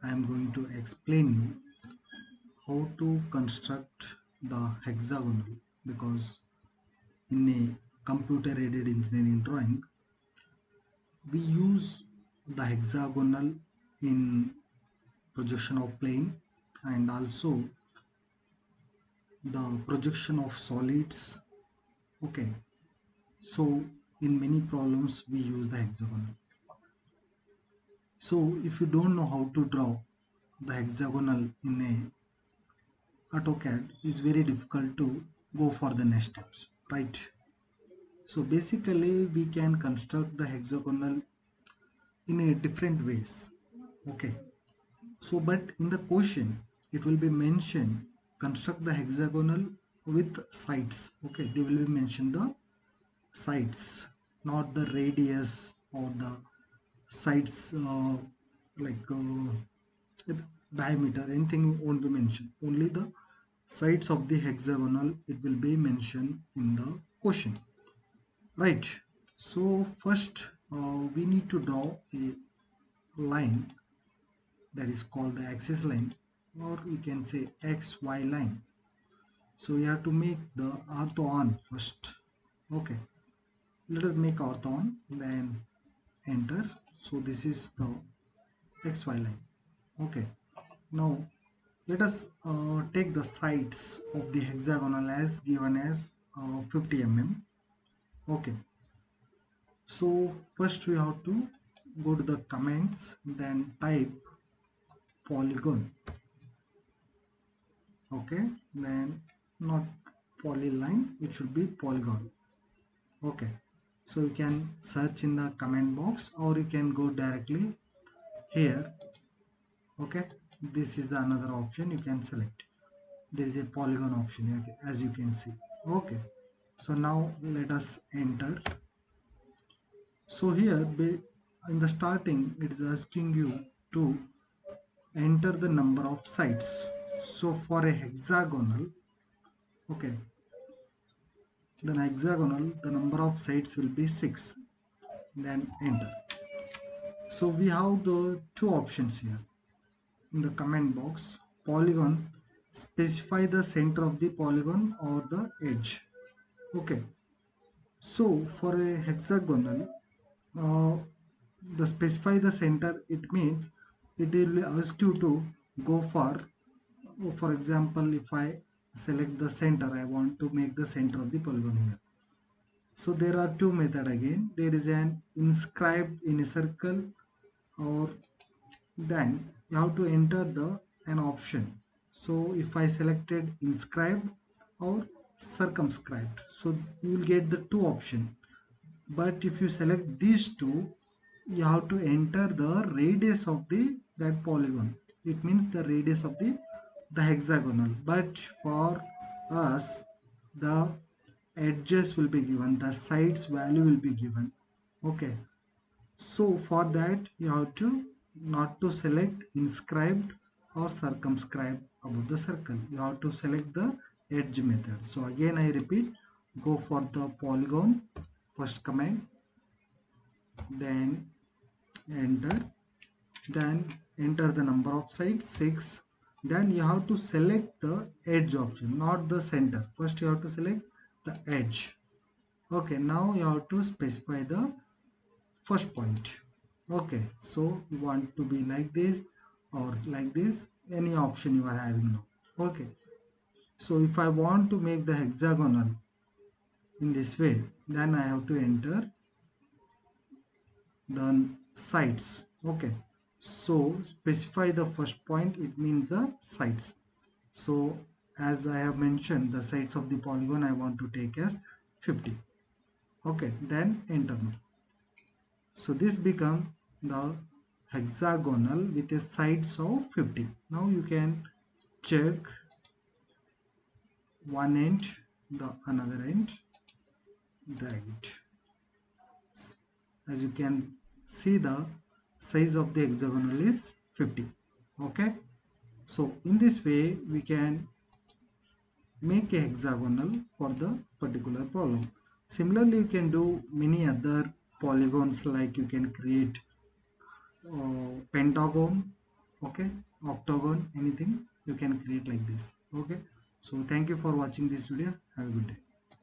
I am going to explain you how to construct the hexagonal, because in a computer aided engineering drawing we use the hexagonal in projection of plane and also the projection of solids. Okay, so in many problems we use the hexagonal. So if you don't know how to draw the hexagonal in a AutoCAD, is very difficult to go for the next steps, right? So basically we can construct the hexagonal in a different ways. Okay, so but in the question it will be mentioned construct the hexagonal with sides. Okay, they will be mentioned the sides, not the radius or the sides, like diameter, anything won't be mentioned, only the sides of the hexagonal it will be mentioned in the question, right? So first we need to draw a line that is called the axis line, or you can say XY line. So we have to make the ortho on first. Okay, let us make ortho on, then enter. So this is the XY line. Okay, now let us take the sides of the hexagonal as given as 50 mm. Okay, so first we have to go to the commands, then type polygon. Okay, then not polyline, it should be polygon. Okay, so you can search in the comment box or you can go directly here. Okay, this is the another option you can select. There is a polygon option, okay, as you can see. Okay, so now let us enter. So here in the starting it is asking you to enter the number of sides. So for a hexagonal, okay, then hexagonal the number of sides will be 6, then enter. So we have the two options here in the comment box. Polygon, specify the center of the polygon or the edge. Okay, so for a hexagonal, uh, the specify the center, it means it will ask you to go for example, if I select the center, I want to make the center of the polygon here. So there are two method again. There is an inscribed in a circle, or then you have to enter the an option. So if I selected inscribed or circumscribed, so you will get the two option. But if you select these two, you have to enter the radius of the that polygon. It means the radius of the hexagonal. But for us, the edges will be given, the sides value will be given. Okay, so for that you have to not to select inscribed or circumscribed about the circle. You have to select the edge method. So again I repeat, go for the polygon, first command, then enter, then enter the number of sides 6. Then you have to select the edge option, not the center. First you have to select the edge. Okay, now you have to specify the first point. Okay, so you want to be like this or like this, any option you are having now. Okay, so if I want to make the hexagonal in this way, then I have to enter the sides. Okay, so specify the first point, it means the sides. So as I have mentioned, the sides of the polygon I want to take as 50. Okay, then enter now. So this become the hexagonal with a sides of 50. Now you can check one end, the another end, drag it. As you can see, the size of the hexagonal is 50. Okay, so in this way we can make a hexagonal for the particular problem. Similarly, you can do many other polygons, like you can create pentagon. Okay, octagon, anything you can create like this. Okay, so thank you for watching this video. Have a good day.